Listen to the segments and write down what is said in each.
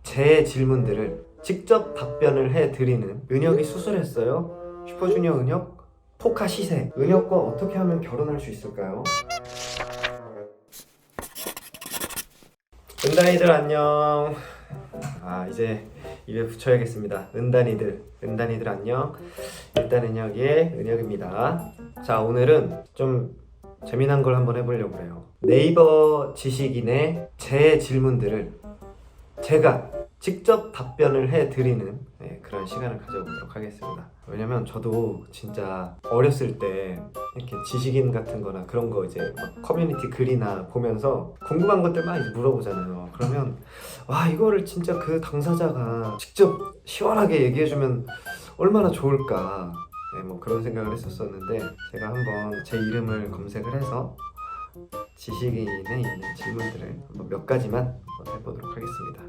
제 질문들을 직접 답변을 해드리는 은혁이 수술했어요? 슈퍼주니어 은혁? 포카 시세. 은혁과 어떻게 하면 결혼할 수 있을까요? 은단이들 안녕. 이제 입에 붙여야겠습니다. 은단이들 안녕. 일단 은혁의 은혁입니다. 자, 오늘은 좀 재미난 걸 한번 해보려고 해요. 네이버 지식인의 제 질문들을 제가 직접 답변을 해드리는 그런 시간을 가져보도록 하겠습니다. 왜냐면 저도 진짜 어렸을 때 이렇게 지식인 같은 거나 그런 거 이제 막 커뮤니티 글이나 보면서 궁금한 것들 막 이제 물어보잖아요. 그러면 와, 이거를 진짜 그 당사자가 직접 시원하게 얘기해주면 얼마나 좋을까, 뭐 그런 생각을 했었었는데, 제가 한번 제 이름을 검색을 해서 지식인에 있는 질문들을 한번 몇 가지만 한번 해보도록 하겠습니다.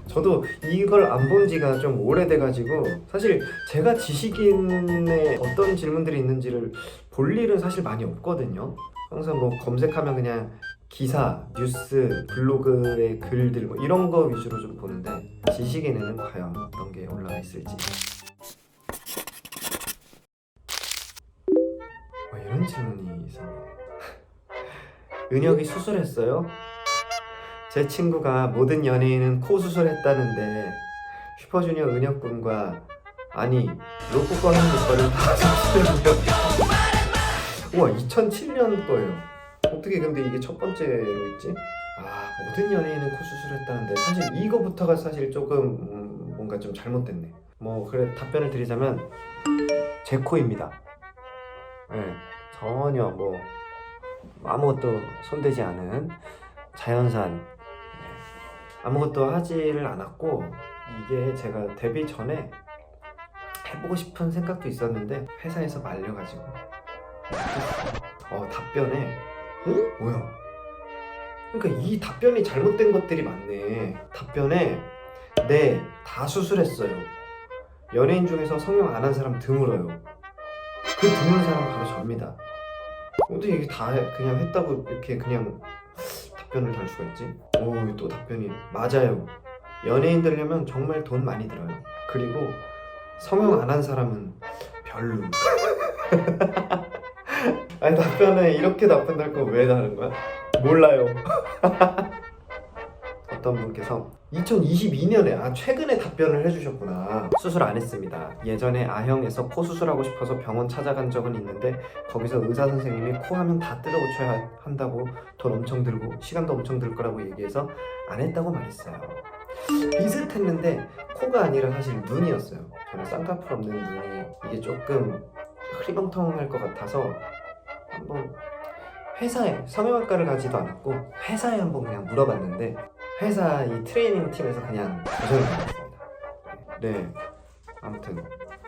저도 이걸 안 본 지가 좀 오래돼가지고 사실 제가 지식인의 어떤 질문들이 있는지를 볼 일은 사실 많이 없거든요. 항상 뭐 검색하면 그냥 기사, 뉴스, 블로그의 글들 뭐 이런 거 위주로 좀 보는데, 지식인에는 과연 어떤 게 올라와 있을지. 이런 질문이 있었네. 은혁이 수술했어요? 제 친구가 모든 연예인은 코 수술했다는데 슈퍼주니어 은혁군과 아니 로쿠 하는 거를 다 수술했네요. 우와, 2007년 거예요. 어떻게 근데 이게 첫 번째로 있지? 모든 연예인은 코 수술했다는데, 사실 이거부터가 사실 조금 뭔가 좀 잘못됐네. 뭐 그래 답변을 드리자면 제 코입니다. 네, 전혀 뭐 아무것도 손대지 않은 자연산, 아무것도 하지를 않았고, 이게 제가 데뷔 전에 해보고 싶은 생각도 있었는데 회사에서 말려가지고 답변에 뭐야? 그러니까 이 답변이 잘못된 것들이 많네. 답변에 네, 다 수술했어요. 연예인 중에서 성형 안 한 사람 드물어요. 그 드문 사람 바로 접니다. 어떻게 이게 다 그냥 했다고 이렇게 그냥 답변을 달 수가 있지? 또 답변이 맞아요. 연예인 되려면 정말 돈 많이 들어요. 그리고 성형 안 한 사람은 별로. 아니, 답변에 이렇게 답변 달 거 왜 다른 거야? 몰라요. 어떤 분께서 2022년에 최근에 답변을 해주셨구나. 수술 안 했습니다. 예전에 A형에서 코 수술하고 싶어서 병원 찾아간 적은 있는데 거기서 의사 선생님이 코 하면 다 뜯어 고쳐야 한다고 돈 엄청 들고 시간도 엄청 들 거라고 얘기해서 안 했다고 말했어요. 비슷했는데 코가 아니라 사실 눈이었어요. 저는 쌍꺼풀 없는 눈이 이게 조금 흐리멍텅할 것 같아서 한번 회사에, 성형외과를 가지도 않았고 회사에 한번 그냥 물어봤는데 회사 이 트레이닝 팀에서 그냥 거절을 받았습니다. 네, 아무튼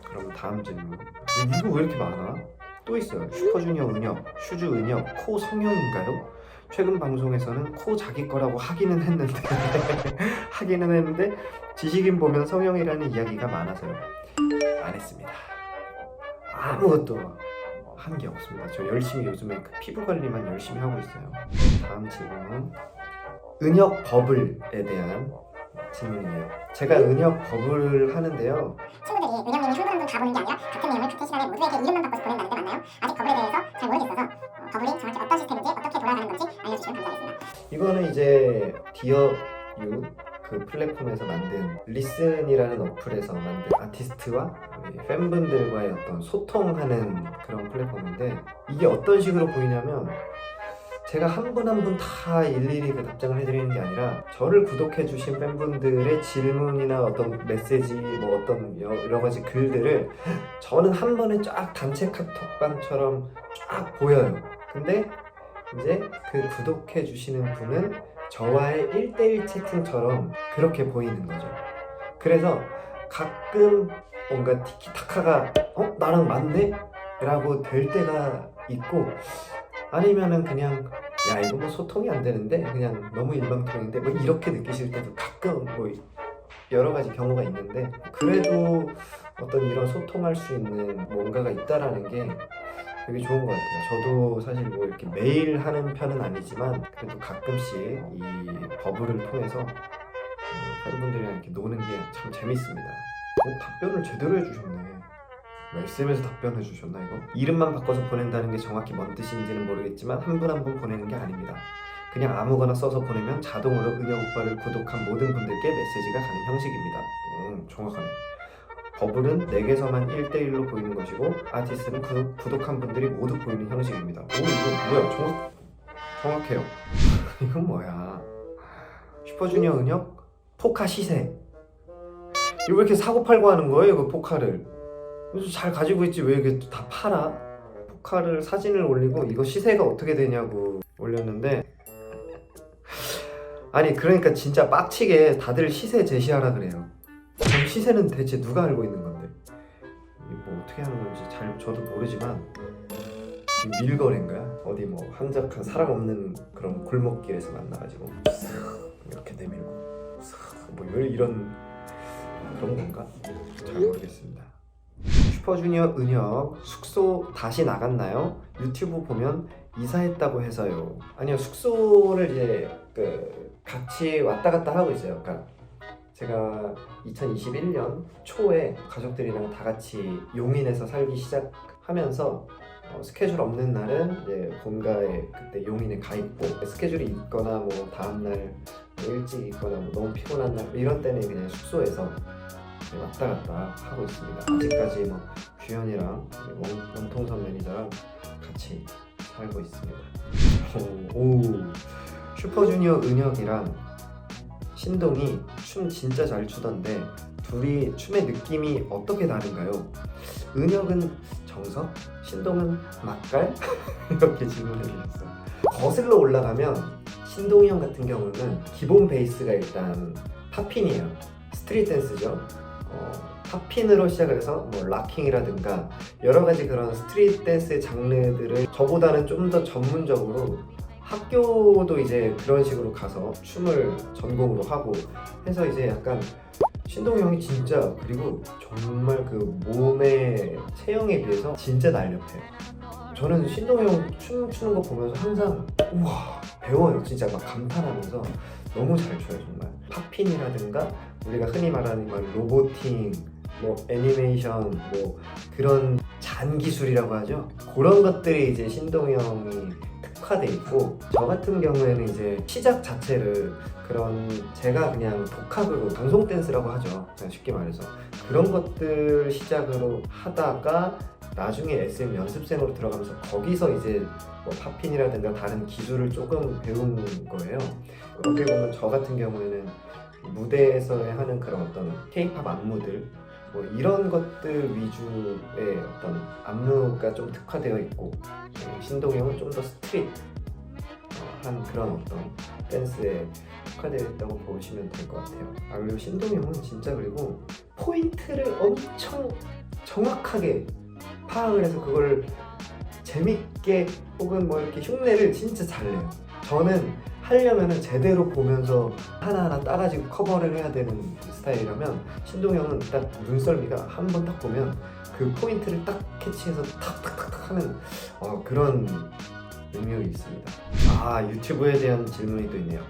그럼 다음 질문. 이거 왜 이렇게 많아? 또 있어요. 슈퍼주니어 은혁, 슈즈 은혁, 코 성형인가요? 최근 방송에서는 코 자기 거라고 하기는 했는데 지식인 보면 성형이라는 이야기가 많아서요. 안 했습니다. 아무것도 한 게 없습니다. 저 열심히 요즘에 그 피부 관리만 열심히 하고 있어요. 다음 질문. 은혁 버블에 대한 질문이에요. 제가 은혁 버블을 하는데요. 친구들이 은혁님이 한 분 한 분 다 보는 게 아니라 같은 내용을 같은 시간에 모두에게 이름만 바꿔서 보낸다는데 맞나요? 아직 버블에 대해서 잘 모르겠어서 버블이 정확히 어떤 시스템인지 어떻게 돌아가는 건지 알려주시면 감사하겠습니다. 이거는 이제 디어 유 그 플랫폼에서 만든 리슨이라는 어플에서 만든 아티스트와 우리 팬분들과의 어떤 소통하는 그런 플랫폼인데, 이게 어떤 식으로 보이냐면 제가 한 분 한 분 다 일일이 그 답장을 해드리는 게 아니라 저를 구독해주신 팬분들의 질문이나 어떤 메시지, 뭐 어떤 여러 가지 글들을 저는 한 번에 쫙 단체 카톡방처럼 쫙 보여요. 근데 이제 그 구독해주시는 분은 저와의 1대1 채팅처럼 그렇게 보이는 거죠. 그래서 가끔 뭔가 티키타카가 나랑 맞네? 라고 될 때가 있고, 아니면은 그냥 야, 이거 뭐 소통이 안 되는데 그냥 너무 일방통행인데 뭐 이렇게 느끼실 때도 가끔 뭐 여러 가지 경우가 있는데, 그래도 어떤 이런 소통할 수 있는 뭔가가 있다라는 게 되게 좋은 것 같아요. 저도 사실 뭐 이렇게 매일 하는 편은 아니지만 그래도 가끔씩 이 버블을 통해서 팬분들이랑 이렇게 노는 게 참 재밌습니다. 답변을 제대로 해주셨네. SM에서 답변해 주셨나 이거? 이름만 바꿔서 보낸다는 게 정확히 뭔 뜻인지는 모르겠지만 한 분 한 분 보내는 게 아닙니다. 그냥 아무거나 써서 보내면 자동으로 은혁 오빠를 구독한 모든 분들께 메시지가 가는 형식입니다. 정확하네. 버블은 넥에서만 1대1로 보이는 것이고 아티스트는 구독한 분들이 모두 보이는 형식입니다. 오 이거 뭐야? 정확해요. 이건 뭐야? 슈퍼주니어 은혁 포카 시세. 이거 왜 이렇게 사고팔고 하는 거예요? 그 포카를 잘 가지고 있지 왜 이렇게 다 팔아? 포카를 사진을 올리고 이거 시세가 어떻게 되냐고 올렸는데, 아니 그러니까 진짜 빡치게 다들 시세 제시하라 그래요. 그럼 시세는 대체 누가 알고 있는 건데? 이게 뭐 어떻게 하는 건지 잘 저도 모르지만 밀거래인가요? 어디 뭐 한적한 사람 없는 그런 골목길에서 만나가지고 이렇게 내밀고 뭐 이런 그런 건가? 잘 모르겠습니다. 슈퍼주니어 은혁 숙소 다시 나갔나요? 유튜브 보면 이사했다고 해서요. 아니요, 숙소를 이제 같이 왔다 갔다 하고 있어요. 그러니까 제가 2021년 초에 가족들이랑 다 같이 용인에서 살기 시작하면서 스케줄 없는 날은 이제 본가에 그때 용인에 가 있고, 스케줄이 있거나 뭐 다음날 뭐 일찍 있거나 뭐 너무 피곤한 날 이런 때는 그냥 숙소에서 왔다 갔다 하고 있습니다. 아직까지 뭐 규현이랑 원통선 매니저랑 같이 살고 있습니다. 오, 슈퍼주니어 은혁이랑 신동이 춤 진짜 잘 추던데 둘이 춤의 느낌이 어떻게 다른가요? 은혁은 정석, 신동은 맛깔? 이렇게 질문해 주셨어요. 거슬러 올라가면 신동이 형 같은 경우는 기본 베이스가 일단 팝핀이에요. 스트릿 댄스죠. 팝핀으로 시작을 해서 뭐 락킹이라든가 여러 가지 그런 스트릿 댄스 장르들을 저보다는 좀 더 전문적으로 학교도 이제 그런 식으로 가서 춤을 전공으로 하고 해서 이제 약간 신동이 형이 진짜, 그리고 정말 그 몸의 체형에 비해서 진짜 날렵해요. 저는 신동이 형 춤추는 거 보면서 항상 우와 배워요. 진짜 막 감탄하면서 너무 잘 춰요 정말. 팝핀이라든가 우리가 흔히 말하는 막 로보팅, 뭐 애니메이션, 뭐 그런 잔 기술이라고 하죠. 그런 것들이 이제 신동이 형이 특화돼 있고, 저 같은 경우에는 이제 시작 자체를 그런 제가 그냥 독학으로 방송 댄스라고 하죠. 그냥 쉽게 말해서 그런 것들 시작으로 하다가 나중에 SM 연습생으로 들어가면서 거기서 이제 뭐 팝핀이라든가 다른 기술을 조금 배운 거예요. 어떻게 보면 저 같은 경우에는 무대에서 하는 그런 어떤 K-팝 안무들 뭐 이런 것들 위주의 어떤 안무가 좀 특화되어 있고, 신동이 형은 좀 더 스트릿 한 그런 어떤 댄스에 특화되어 있다고 보시면 될 것 같아요. 그리고 신동이 형은 진짜 그리고 포인트를 엄청 정확하게 파악을 해서 그걸 재밌게 혹은 뭐 이렇게 흉내를 진짜 잘 내요. 저는 하려면은 제대로 보면서 하나하나 따가지고 커버를 해야 되는 스타일이라면 신동이 형은 딱 눈썰미가 한 번 딱 보면 그 포인트를 딱 캐치해서 탁탁탁탁 하는 그런 능력이 있습니다. 유튜브에 대한 질문이 또 있네요.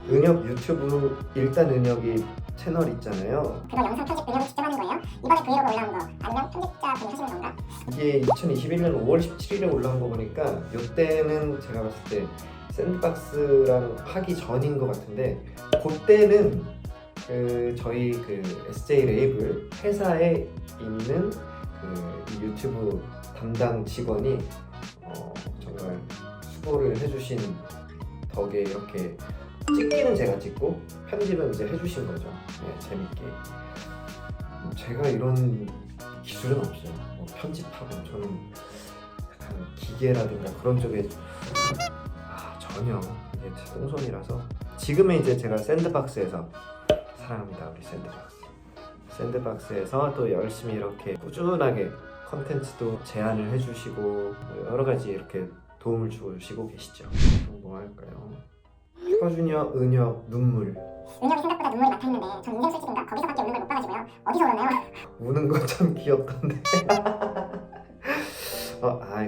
은혁 유튜브 일단 은혁이 채널 있잖아요. 그거 영상 편집 은혁이 직접 하는 거예요? 이번에 브이로그 올라온 거 아니면 편집자분이 하시는 건가? 이게 2021년 5월 17일에 올라온 거 보니까 이때는 제가 봤을 때 샌드박스랑 하기 전인 것 같은데, 그때는 저희 SJ 레이블 회사에 있는 이 유튜브 담당 직원이 정말 수고를 해주신 덕에 이렇게 찍기는 제가 찍고 편집은 이제 해주신 거죠. 네, 재밌게. 제가 이런 기술은 없어요. 편집하고 저는 약간 기계라든가 그런 쪽에 전혀 이게 제 똥손이라서. 지금은 이제 제가 샌드박스에서 사랑합니다 우리 샌드박스에서 또 열심히 이렇게 꾸준하게 컨텐츠도 제안을 해주시고 여러 가지 이렇게 도움을 주시고 계시죠. 뭐 할까요? 슈퍼주니어 은혁 눈물. 은혁이 생각보다 눈물이 많았는데 전 인생 술집인가 거기서밖에 우는 걸 못 봐가지고요. 어디서 울었나요? 우는 거 참 귀엽던데.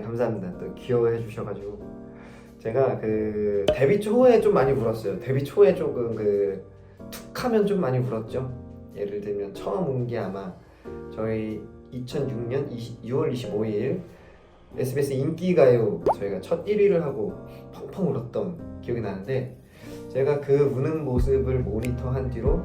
감사합니다. 또 귀여워해 주셔가지고. 제가 데뷔 초에 좀 많이 울었어요. 데뷔 초에 조금 툭하면 좀 많이 울었죠. 예를 들면 처음 운 게 아마 저희 2006년 6월 25일 SBS 인기가요 저희가 첫 1위를 하고 펑펑 울었던 기억이 나는데, 제가 그 우는 모습을 모니터한 뒤로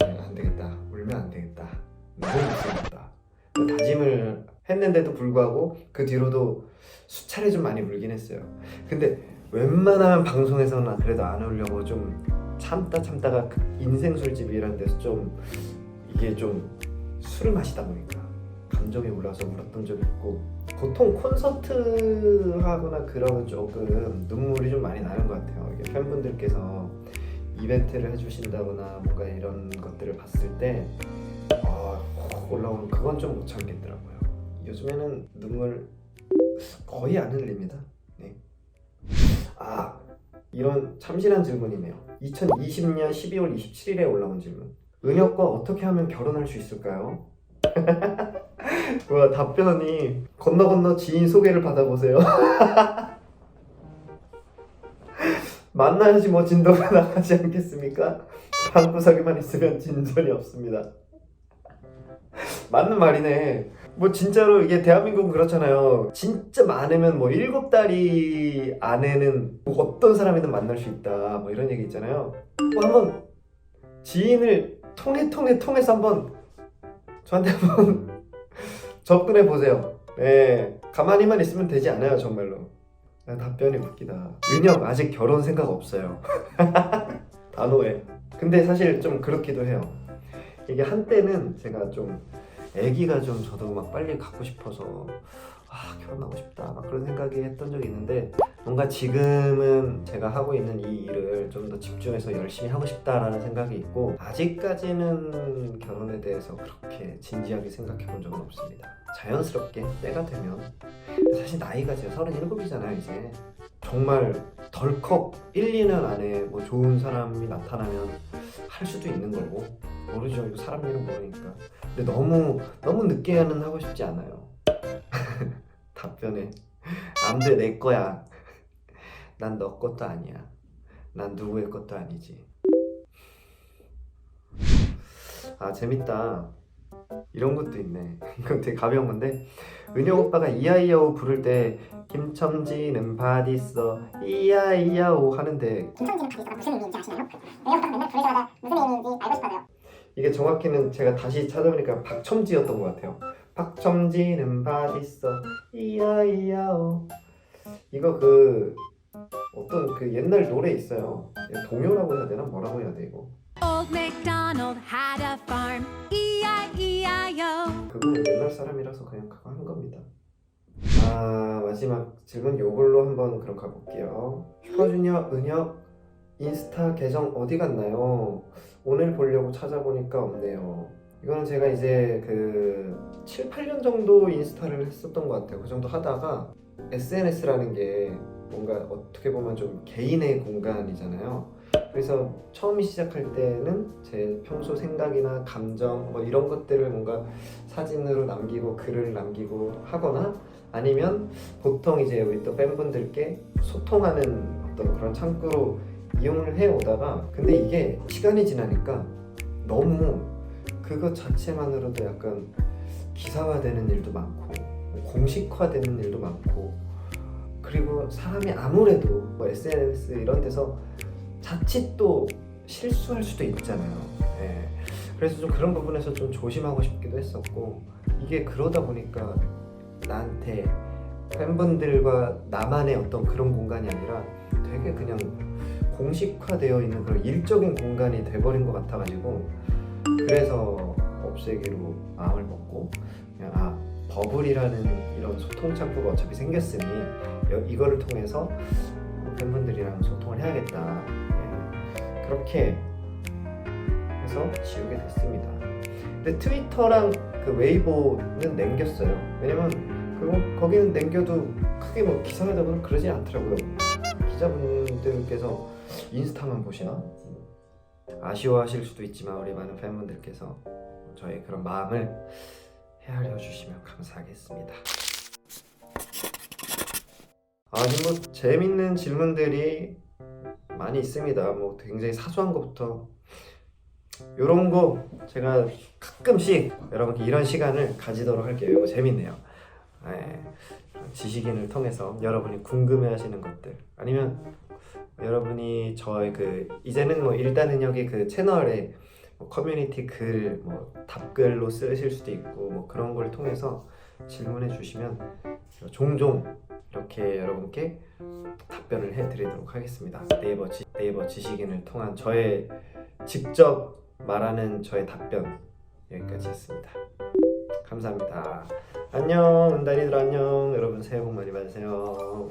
안 되겠다, 울면 안 되겠다, 너무 무섭다 다짐을 했는데도 불구하고 그 뒤로도 수차례 좀 많이 울긴 했어요. 근데 웬만하면 방송에서는 그래도 안 울려고 좀 참다가 인생 술집 이런 데서 좀 이게 좀 술을 마시다 보니까 감정이 올라서 울었던 적이 있고, 보통 콘서트 하거나 그러면 조금 눈물이 좀 많이 나는 것 같아요. 이게 팬분들께서 이벤트를 해주신다거나 뭔가 이런 것들을 봤을 때 확 올라오는, 그건 좀 못 참겠더라고요. 요즘에는 눈물 거의 안 흘립니다. 네. 이런 참신한 질문이네요. 2020년 12월 27일에 올라온 질문. 은혁과 어떻게 하면 결혼할 수 있을까요? 와, 답변이 건너 지인 소개를 받아보세요. 만나야지 뭐 진도가 나가지 않겠습니까? 방구석에만 있으면 진전이 없습니다. 맞는 말이네. 뭐 진짜로 이게 대한민국은 그렇잖아요. 진짜 많으면 뭐 7달이 안에는 뭐 어떤 사람이든 만날 수 있다, 뭐 이런 얘기 있잖아요. 뭐 한번 지인을 통해서 한번 저한테 한번 접근해 보세요. 네, 가만히만 있으면 되지 않아요, 정말로. 답변이 웃기다. 은혁 아직 결혼 생각 없어요. 단호해. 근데 사실 좀 그렇기도 해요. 이게 한때는 제가 좀 애기가 좀 저도 막 빨리 갖고 싶어서 결혼하고 싶다 막 그런 생각이 했던 적이 있는데, 뭔가 지금은 제가 하고 있는 이 일을 좀 더 집중해서 열심히 하고 싶다라는 생각이 있고, 아직까지는 결혼에 대해서 그렇게 진지하게 생각해 본 적은 없습니다. 자연스럽게 때가 되면. 사실 나이가 제가 37이잖아요 이제. 정말 덜컥 1, 2년 안에 뭐 좋은 사람이 나타나면 할 수도 있는 거고, 모르죠. 이거 사람 일은 모르니까. 근데 너무 늦게는 하고 싶지 않아요. 답변에 안 돼, 내 거야. 난 너 것도 아니야. 난 누구의 것도 아니지. 재밌다. 이런 것도 있네. 이건 되게 가벼운 건데, 은혁 오빠가 이야이야오 부를 때 김첨지는 바디써 이야이야오 하는데, 김청진은 바디스가 무슨 의미인지 아시나요? 왜냐면 맨날 부를 때마다 무슨 의미인지 알고 싶어요. 이게 정확히는 제가 다시 찾아보니까 박첨지였던 것 같아요. 박첨지는 바디써 이야이야오. 이거 어떤 옛날 노래 있어요. 동요라고 해야 되나? 뭐라고 해야 돼 이거? Old MacDonald had a farm, E-I-E-I-O. 그거는 옛날 사람이라서 그냥 그거 한 겁니다. 마지막 질문 요걸로 한번 그럼 가볼게요. 슈퍼주니어 은혁 인스타 계정 어디 갔나요? 오늘 보려고 찾아보니까 없네요. 이거는 제가 이제 7, 8년 정도 인스타를 했었던 것 같아요. 그 정도 하다가 SNS라는 게 뭔가 어떻게 보면 좀 개인의 공간이잖아요. 그래서 처음 시작할 때는 제 평소 생각이나 감정 뭐 이런 것들을 뭔가 사진으로 남기고 글을 남기고 하거나, 아니면 보통 이제 우리 또 팬분들께 소통하는 어떤 그런 창구로 이용을 해오다가, 근데 이게 시간이 지나니까 너무 그것 자체만으로도 약간 기사화되는 일도 많고 공식화되는 일도 많고, 그리고 사람이 아무래도 뭐 SNS 이런 데서 자칫 또 실수할 수도 있잖아요. 예. 그래서 좀 그런 부분에서 좀 조심하고 싶기도 했었고, 이게 그러다 보니까 나한테 팬분들과 나만의 어떤 그런 공간이 아니라 되게 그냥 공식화되어 있는 그런 일적인 공간이 돼버린 것 같아가지고, 그래서 없애기로 마음을 먹고 그냥 버블이라는 이런 소통 창구가 어차피 생겼으니 이거를 통해서 팬분들이랑 소통을 해야겠다. 그렇게 해서 지우게 됐습니다. 근데 트위터랑 웨이보는 남겼어요. 왜냐면 거기는 남겨도 크게 뭐 기사가 되거나 그러지 않더라고요. 기자분들께서 인스타만 보시나? 아쉬워하실 수도 있지만 우리 많은 팬분들께서 저의 그런 마음을 헤아려 주시면 감사하겠습니다. 뭐 재밌는 질문들이 많이 있습니다. 뭐 굉장히 사소한 것부터 요런 거 제가 가끔씩 여러분께 이런 시간을 가지도록 할게요. 이거 재밌네요. 네. 지식인을 통해서 여러분이 궁금해하시는 것들 아니면 여러분이 저의 그 이제는 뭐 일단은여기 그 채널에 뭐 커뮤니티 글, 뭐 답글로 쓰실 수도 있고 뭐 그런 걸 통해서 질문해 주시면 종종 이렇게 여러분께 답변을 해드리도록 하겠습니다. 네이버 지식인을 통한 저의 직접 말하는 저의 답변 여기까지였습니다. 감사합니다. 안녕 은단이들 안녕. 여러분 새해 복 많이 받으세요.